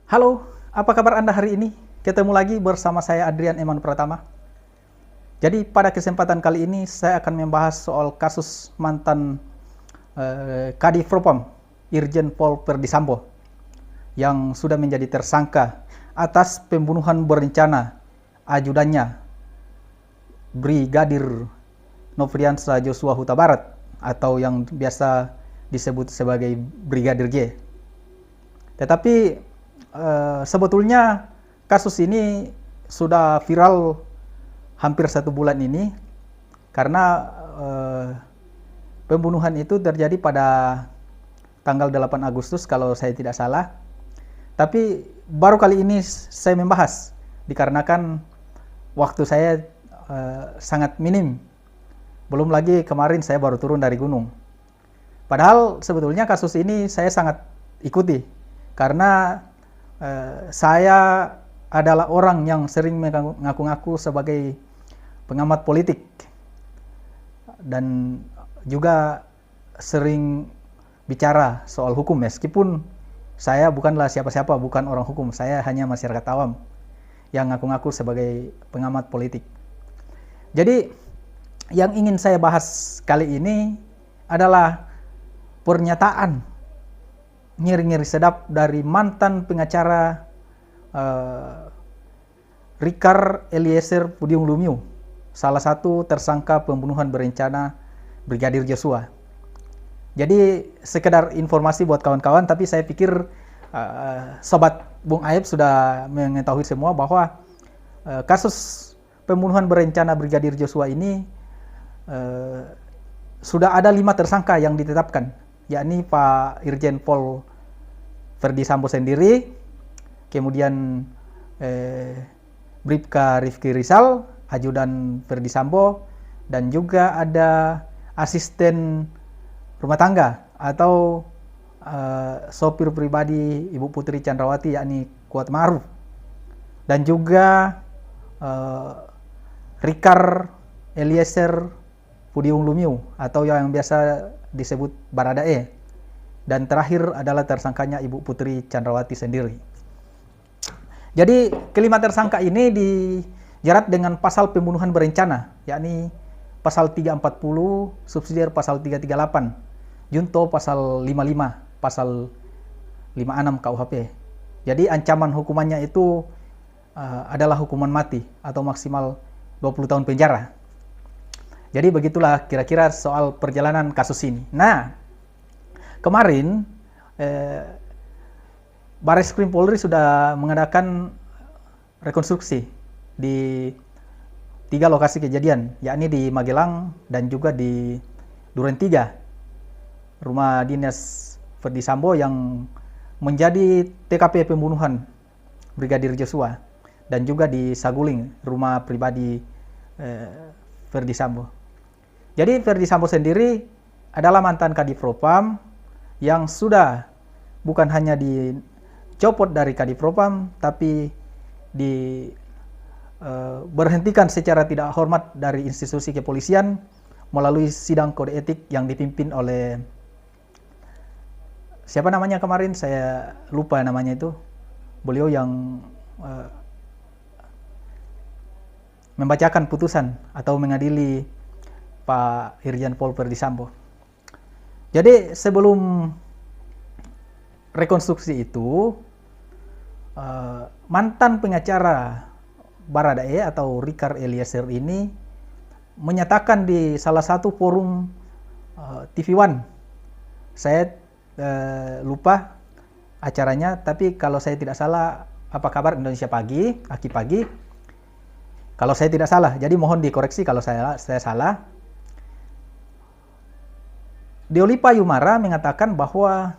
Halo, apa kabar Anda hari ini? Ketemu lagi bersama saya Adrian Eman Pratama. Jadi pada kesempatan kali ini saya akan membahas soal kasus mantan Kadif Propam Irjen Pol Ferdisambo yang sudah menjadi tersangka atas pembunuhan berencana ajudannya Brigadir Nofriansah Joshua Huta Barat atau yang biasa disebut sebagai Brigadir J. Tetapi sebetulnya kasus ini sudah viral hampir 1 bulan ini karena pembunuhan itu terjadi pada tanggal 8 Agustus kalau saya tidak salah. Tapi baru kali ini saya membahas dikarenakan waktu saya sangat minim. Belum lagi kemarin saya baru turun dari gunung. Padahal sebetulnya kasus ini saya sangat ikuti karena saya adalah orang yang sering mengaku-ngaku sebagai pengamat politik dan juga sering bicara soal hukum, meskipun saya bukanlah siapa-siapa, bukan orang hukum, saya hanya masyarakat awam yang ngaku-ngaku sebagai pengamat politik. Jadi yang ingin saya bahas kali ini adalah pernyataan ngiri-ngiri sedap dari mantan pengacara Rikar Eliezer Pudium Lumiu, salah satu tersangka pembunuhan berencana Brigadir Joshua. Jadi sekedar informasi buat kawan-kawan, tapi saya pikir sobat Bung Aib sudah mengetahui semua bahwa kasus pembunuhan berencana Brigadir Joshua ini sudah ada 5 tersangka yang ditetapkan, yakni Pak Irjen Pol Ferdisambo sendiri, kemudian Bribka Rifki Rizal, ajudan Ferdisambo, dan juga ada asisten rumah tangga atau sopir pribadi Ibu Putri Chandrawati, yakni Kuat Ma'ruf, dan juga Rikar Eliezer Pudium Lumiu atau yang biasa disebut Baradae. Dan terakhir adalah tersangkanya Ibu Putri Chandrawati sendiri. Jadi kelima tersangka ini dijerat dengan pasal pembunuhan berencana, yakni pasal 340, subsidiar pasal 338, junto pasal 55, pasal 56 KUHP. Jadi ancaman hukumannya itu adalah hukuman mati atau maksimal 20 tahun penjara. Jadi begitulah kira-kira soal perjalanan kasus ini. Nah, kemarin Bareskrim Polri sudah mengadakan rekonstruksi di 3 lokasi kejadian, yakni di Magelang dan juga di Duren 3, rumah dinas Ferdisambo yang menjadi TKP pembunuhan Brigadir Joshua, dan juga di Saguling, rumah pribadi Ferdisambo. Jadi Ferdisambo sendiri adalah mantan Kadif Propam yang sudah bukan hanya dicopot dari Kadif Propam, tapi berhentikan secara tidak hormat dari institusi kepolisian melalui sidang kode etik yang dipimpin oleh siapa namanya kemarin, saya lupa namanya itu. Beliau yang membacakan putusan atau mengadili Pak Irjen Pol Ferdisambo. Jadi sebelum rekonstruksi itu, mantan pengacara Baradae atau Rikar Eliezer ini menyatakan di salah satu forum TV One, saya lupa acaranya, tapi kalau saya tidak salah Apa Kabar Indonesia Pagi, Aki Pagi, kalau saya tidak salah, jadi mohon dikoreksi kalau saya salah. Deolipa Yumara mengatakan bahwa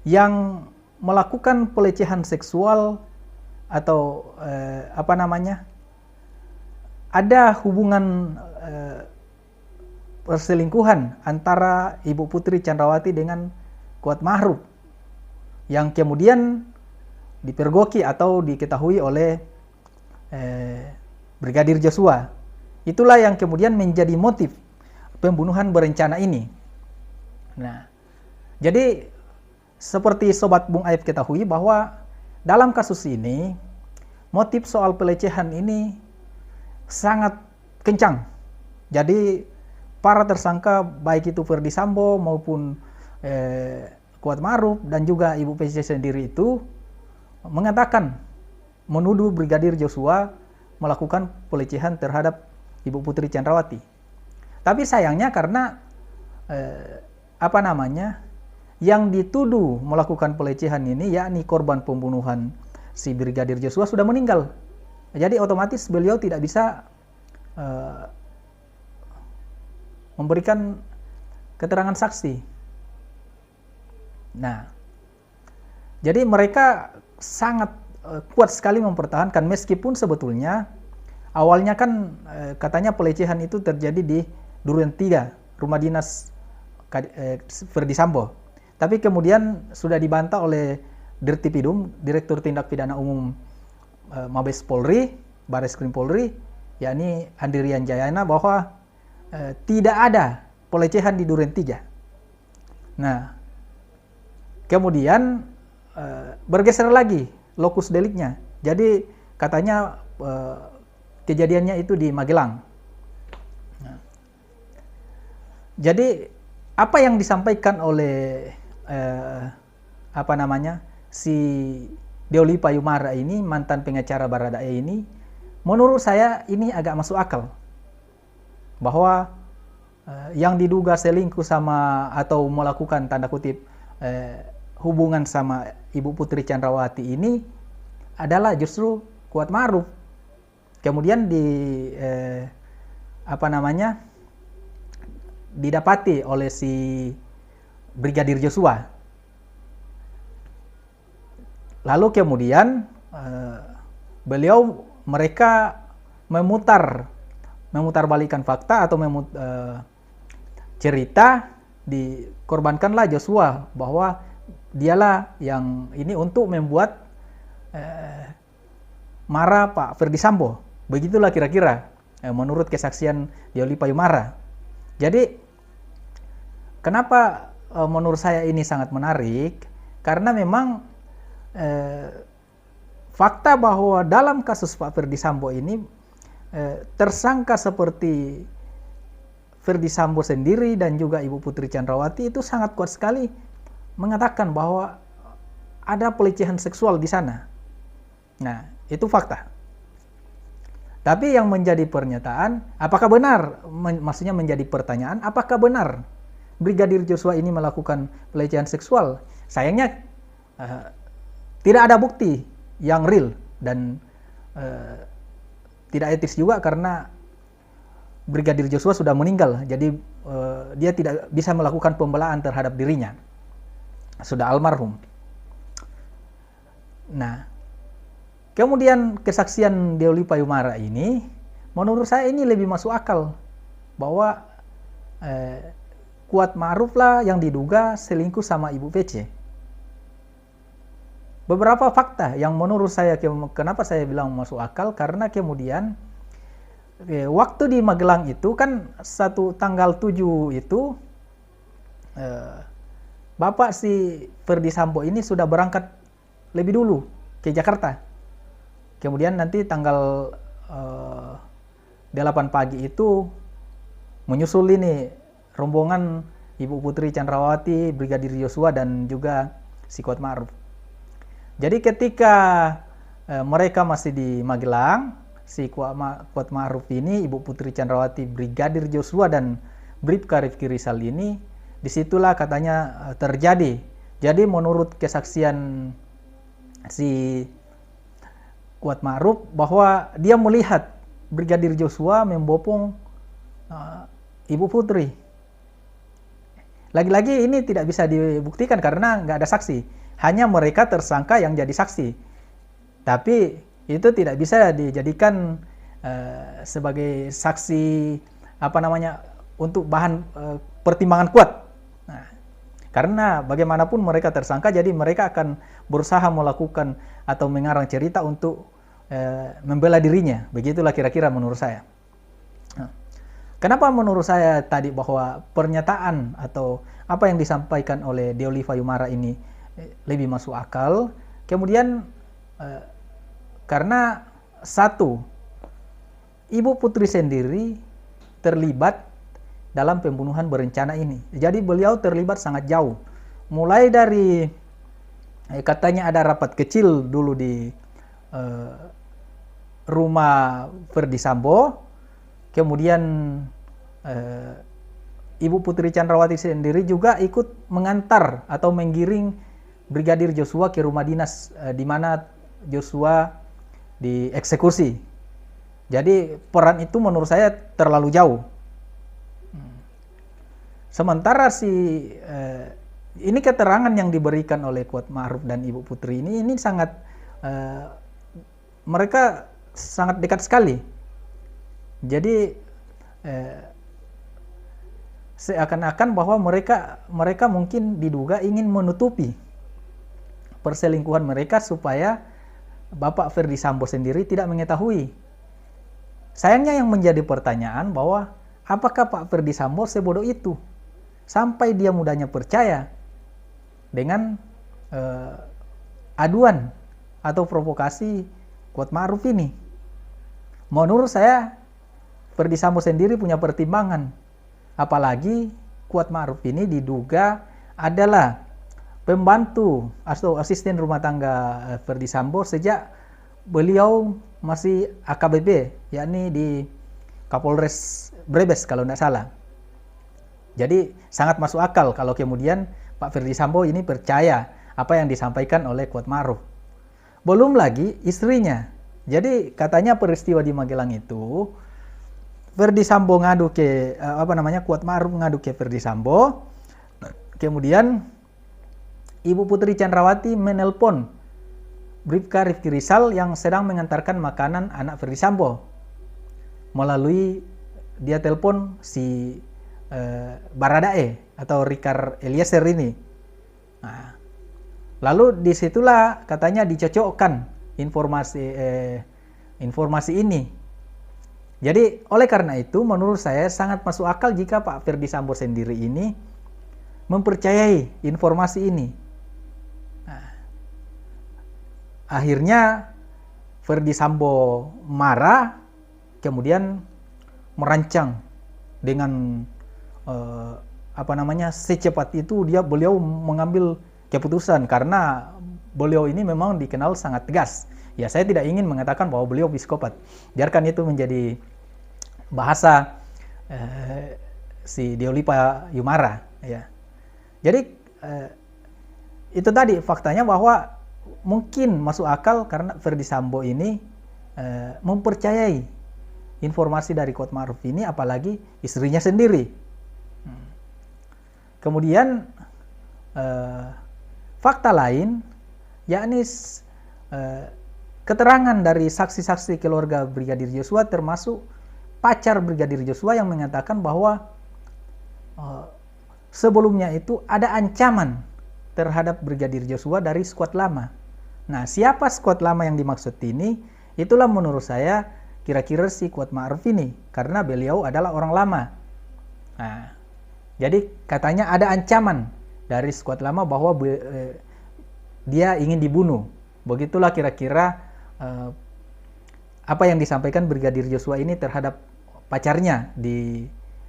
yang melakukan pelecehan seksual atau ada hubungan perselingkuhan antara Ibu Putri Chandrawati dengan Kuat Ma'ruf yang kemudian dipergoki atau diketahui oleh Brigadir Joshua. Itulah yang kemudian menjadi motif pembunuhan berencana ini. Nah, jadi seperti Sobat Bung Aib ketahui bahwa dalam kasus ini, motif soal pelecehan ini sangat kencang. Jadi para tersangka baik itu Ferdy Sambo maupun Kuat Ma'ruf dan juga Ibu PC sendiri itu mengatakan menuduh Brigadir Joshua melakukan pelecehan terhadap Ibu Putri Chandrawati. Tapi sayangnya karena yang dituduh melakukan pelecehan ini yakni korban pembunuhan si Brigadir Joshua sudah meninggal. Jadi otomatis beliau tidak bisa memberikan keterangan saksi. Nah, jadi mereka sangat kuat sekali mempertahankan meskipun sebetulnya awalnya kan katanya pelecehan itu terjadi di Duren 3, rumah dinas Ferdy Sambo. Tapi kemudian sudah dibantah oleh Dirtipidum, Direktur Tindak Pidana Umum Mabes Polri, Bareskrim Polri, yakni Andirian Jayana, bahwa tidak ada pelecehan di Duren 3. Nah, kemudian bergeser lagi lokus deliknya. Jadi katanya kejadiannya itu di Magelang. Nah, jadi apa yang disampaikan oleh si Deoli Payumara ini, mantan pengacara Baradae ini, menurut saya ini agak masuk akal. Bahwa yang diduga selingkuh sama atau melakukan tanda kutip hubungan sama Ibu Putri Chandrawati ini adalah justru Kuat Ma'ruf. Kemudian didapati oleh si Brigadir Joshua. Lalu kemudian mereka memutarbalikkan fakta atau cerita, dikorbankanlah Joshua bahwa dialah yang ini untuk membuat marah Pak Ferdy Sambo. Begitulah kira-kira menurut kesaksian Deoli Payumara. Jadi kenapa menurut saya ini sangat menarik? Karena memang fakta bahwa dalam kasus Pak Ferdy Sambo ini tersangka seperti Ferdy Sambo sendiri dan juga Ibu Putri Chandrawati itu sangat kuat sekali mengatakan bahwa ada pelecehan seksual di sana. Nah, itu fakta. Tapi yang menjadi pernyataan, apakah benar, maksudnya menjadi pertanyaan, apakah benar Brigadir Joshua ini melakukan pelecehan seksual? Sayangnya tidak ada bukti yang real dan tidak etis juga karena Brigadir Joshua sudah meninggal, jadi dia tidak bisa melakukan pembelaan terhadap dirinya, sudah almarhum. Nah, kemudian kesaksian Deoli Payumara ini, menurut saya ini lebih masuk akal bahwa Kuat Ma'ruf lah yang diduga selingkuh sama Ibu PC. Beberapa fakta yang menurut saya, kenapa saya bilang masuk akal, karena kemudian waktu di Magelang itu kan tanggal 7 itu Bapak si Ferdy Sambo ini sudah berangkat lebih dulu ke Jakarta. Kemudian nanti tanggal 8 pagi itu menyusul ini rombongan Ibu Putri Chandrawati, Brigadir Joshua dan juga si Kuat Ma'ruf. Jadi ketika mereka masih di Magelang, si Kuat Ma'ruf ini, Ibu Putri Chandrawati, Brigadir Joshua dan Bribka Rifki Rizal ini, disitulah katanya terjadi. Jadi menurut kesaksian si Kuat Ma'ruf bahwa dia melihat Brigadir Joshua membopong Ibu Putri. Lagi-lagi ini tidak bisa dibuktikan karena nggak ada saksi. Hanya mereka tersangka yang jadi saksi. Tapi itu tidak bisa dijadikan sebagai saksi untuk bahan pertimbangan kuat. Nah, karena bagaimanapun mereka tersangka, jadi mereka akan berusaha melakukan atau mengarang cerita untuk membela dirinya. Begitulah kira-kira menurut saya. Nah, kenapa menurut saya tadi bahwa pernyataan atau apa yang disampaikan oleh Deoli Payumara ini lebih masuk akal. Kemudian karena satu, Ibu Putri sendiri terlibat dalam pembunuhan berencana ini. Jadi beliau terlibat sangat jauh. Mulai dari katanya ada rapat kecil dulu di rumah Ferdy Sambo. Kemudian Ibu Putri Chandrawati sendiri juga ikut mengantar atau menggiring Brigadir Joshua ke rumah dinas di mana Joshua dieksekusi. Jadi peran itu menurut saya terlalu jauh. Sementara ini keterangan yang diberikan oleh Kuat Ma'ruf dan Ibu Putri ini sangat mereka sangat dekat sekali. Jadi seakan-akan bahwa mereka mungkin diduga ingin menutupi perselingkuhan mereka supaya Bapak Ferdy Sambo sendiri tidak mengetahui. Sayangnya yang menjadi pertanyaan bahwa apakah Pak Ferdy Sambo sebodoh itu sampai dia mudahnya percaya dengan aduan atau provokasi Kuat Ma'ruf ini. Menurut saya Ferdy Sambo sendiri punya pertimbangan. Apalagi Kuat Ma'ruf ini diduga adalah pembantu atau asisten rumah tangga Ferdy Sambo sejak beliau masih AKBP, yakni di Kapolres Brebes kalau tidak salah. Jadi sangat masuk akal kalau kemudian Pak Ferdy Sambo ini percaya apa yang disampaikan oleh Kuat Ma'ruf. Belum lagi istrinya. Jadi katanya peristiwa di Magelang itu Ferdy Sambo ngadu ke Kuat Ma'ruf ngadu ke Ferdy Sambo. Kemudian Ibu Putri Chandrawati menelpon Bribka Rifki Rizal yang sedang mengantarkan makanan anak Ferdy Sambo. Melalui dia telepon si Baradae atau Rikar Eliezer ini. Nah, lalu disitulah katanya dicocokkan informasi ini. Jadi oleh karena itu menurut saya sangat masuk akal jika Pak Ferdy Sambo sendiri ini mempercayai informasi ini. Nah, akhirnya Ferdy Sambo marah, kemudian merancang dengan secepat itu beliau mengambil keputusan karena beliau ini memang dikenal sangat tegas. Ya, saya tidak ingin mengatakan bahwa beliau psikopat. Biarkan itu menjadi bahasa si Deolipa Yumara. Ya. Jadi itu tadi faktanya bahwa mungkin masuk akal karena Ferdy Sambo ini mempercayai informasi dari Kuat Ma'ruf ini, apalagi istrinya sendiri. Kemudian fakta lain, yakni keterangan dari saksi-saksi keluarga Brigadir Joshua termasuk pacar Brigadir Joshua yang mengatakan bahwa sebelumnya itu ada ancaman terhadap Brigadir Joshua dari skuad lama. Nah, siapa skuad lama yang dimaksud ini? Itulah menurut saya kira-kira si Kuat Ma'ruf ini, karena beliau adalah orang lama. Nah, jadi katanya ada ancaman dari skuad lama bahwa dia ingin dibunuh. Begitulah kira-kira apa yang disampaikan Brigadir Joshua ini terhadap pacarnya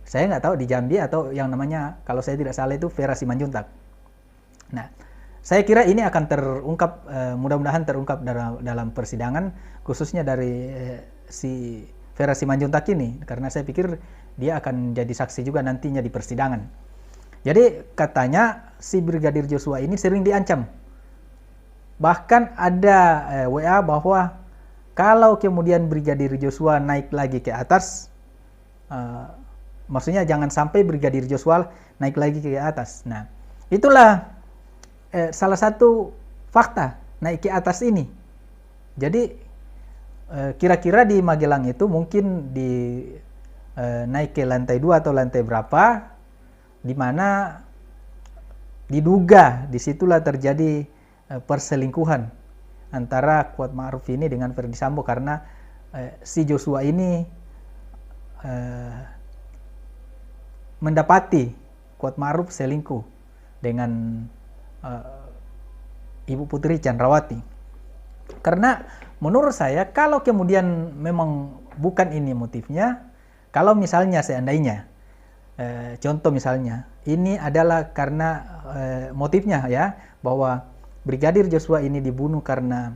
saya nggak tahu di Jambi atau yang namanya kalau saya tidak salah itu Vera Simanjuntak. Nah, saya kira ini akan terungkap, mudah-mudahan terungkap dalam persidangan, khususnya dari si Vera Simanjuntak ini, karena saya pikir dia akan jadi saksi juga nantinya di persidangan. Jadi katanya si Brigadir Joshua ini sering diancam. Bahkan ada WA bahwa kalau kemudian Brigadir Joshua naik lagi ke atas, maksudnya jangan sampai Brigadir Joshua naik lagi ke atas. Nah, itulah salah satu fakta naik ke atas ini. Jadi kira-kira di Magelang itu mungkin naik ke lantai 2 atau lantai berapa, di mana diduga disitulah terjadi perselingkuhan antara Kuat Ma'ruf ini dengan Ferdy Sambo, karena si Joshua ini mendapati Kuat Ma'ruf selingkuh dengan Ibu Putri Chandrawati. Karena menurut saya kalau kemudian memang bukan ini motifnya, kalau misalnya seandainya contoh misalnya ini adalah karena motifnya ya, bahwa Brigadir Joshua ini dibunuh karena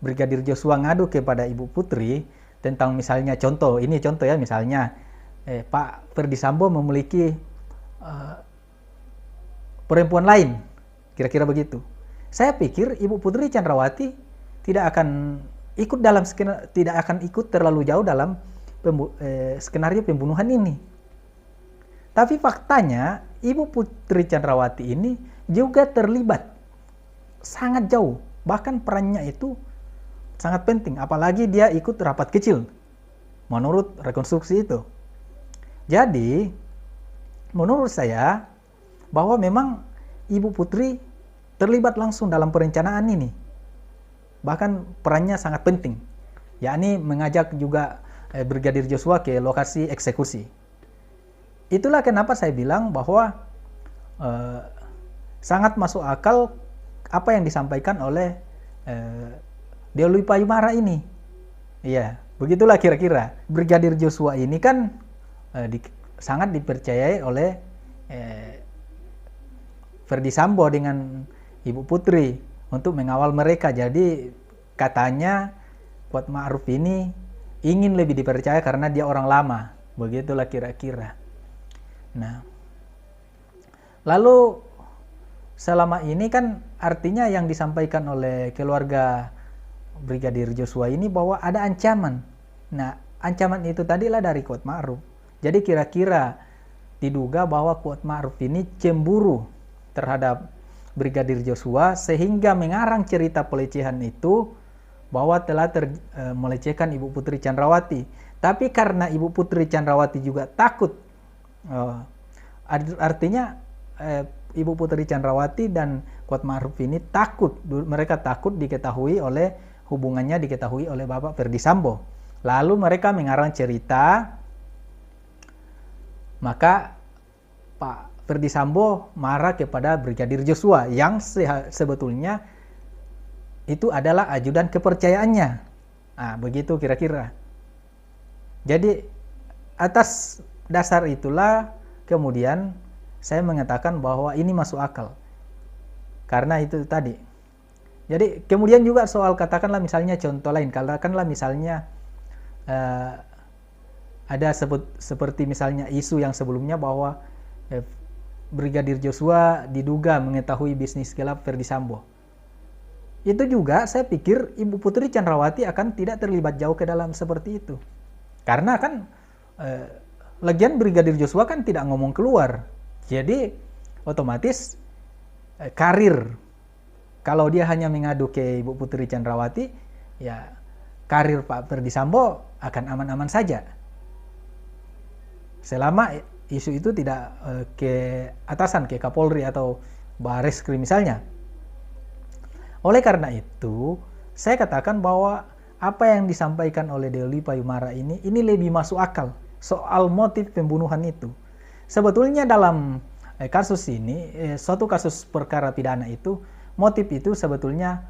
Brigadir Joshua ngadu kepada Ibu Putri tentang misalnya contoh ya, misalnya Pak Ferdi Sambo memiliki perempuan lain, kira-kira begitu. Saya pikir Ibu Putri Chandrawati tidak akan ikut terlalu jauh dalam skenario pembunuhan ini. Tapi faktanya Ibu Putri Chandrawati ini juga terlibat sangat jauh, bahkan perannya itu sangat penting, apalagi dia ikut rapat kecil menurut rekonstruksi itu. Jadi menurut saya bahwa memang Ibu Putri terlibat langsung dalam perencanaan ini, bahkan perannya sangat penting, yakni mengajak juga Brigadir Joshua ke lokasi eksekusi. Itulah kenapa saya bilang bahwa sangat masuk akal apa yang disampaikan oleh Dewi Payumara ini. Iya, begitulah kira-kira. Brigadir Joshua ini kan sangat dipercayai oleh Ferdi Sambo dengan Ibu Putri untuk mengawal mereka. Jadi katanya Kuat Ma'ruf ini ingin lebih dipercaya karena dia orang lama. Begitulah kira-kira. Nah, lalu selama ini kan artinya yang disampaikan oleh keluarga Brigadir Joshua ini bahwa ada ancaman. Nah, ancaman itu tadilah dari Kuat Ma'ruf. Jadi kira-kira diduga bahwa Kuat Ma'ruf ini cemburu terhadap Brigadir Joshua sehingga mengarang cerita pelecehan itu bahwa telah melecehkan Ibu Putri Chandrawati. Tapi karena Ibu Putri Chandrawati juga takut, artinya Ibu Putri Chandrawati dan Kuat Ma'ruf ini mereka takut hubungannya diketahui oleh Bapak Ferdi Sambo. Lalu mereka mengarang cerita, maka Pak Ferdi Sambo marah kepada Brigadir Joshua yang sebetulnya itu adalah ajudan kepercayaannya. Nah, begitu kira-kira. Jadi atas dasar itulah kemudian saya mengatakan bahwa ini masuk akal. Karena itu tadi. Jadi kemudian juga soal katakanlah misalnya contoh lain, katakanlah misalnya ada seperti misalnya isu yang sebelumnya bahwa Brigadir Joshua diduga mengetahui bisnis gelap Ferdi Sambo. Itu juga saya pikir Ibu Putri Chandrawati akan tidak terlibat jauh ke dalam seperti itu. Karena kan lagian Brigadir Joshua kan tidak ngomong keluar. Jadi otomatis karir, kalau dia hanya mengadu ke Ibu Putri Chandrawati, ya karir Pak Ferdi Sambo akan aman-aman saja. Selama isu itu tidak ke atasan, ke Kapolri atau Bareskrim misalnya. Oleh karena itu, saya katakan bahwa apa yang disampaikan oleh Dewi Payumara ini lebih masuk akal soal motif pembunuhan itu. Sebetulnya dalam kasus ini, suatu kasus perkara pidana itu, motif itu sebetulnya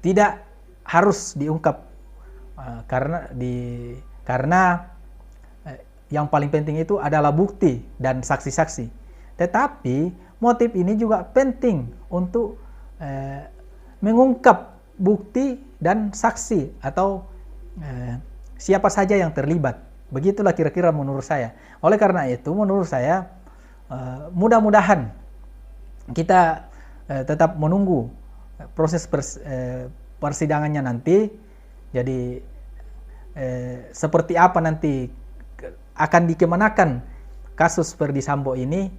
tidak harus diungkap karena yang paling penting itu adalah bukti dan saksi-saksi. Tetapi motif ini juga penting untuk mengungkap bukti dan saksi atau siapa saja yang terlibat. Begitulah kira-kira menurut saya. Oleh karena itu menurut saya mudah-mudahan kita tetap menunggu proses persidangannya nanti. Jadi seperti apa nanti akan dikemanakan kasus Ferdi Sambo ini,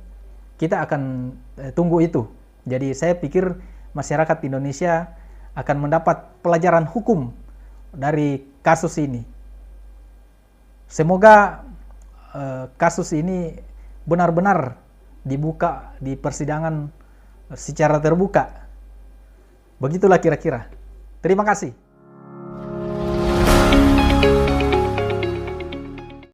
kita akan tunggu itu. Jadi saya pikir masyarakat Indonesia akan mendapat pelajaran hukum dari kasus ini. Semoga kasus ini benar-benar dibuka di persidangan secara terbuka. Begitulah kira-kira. Terima kasih.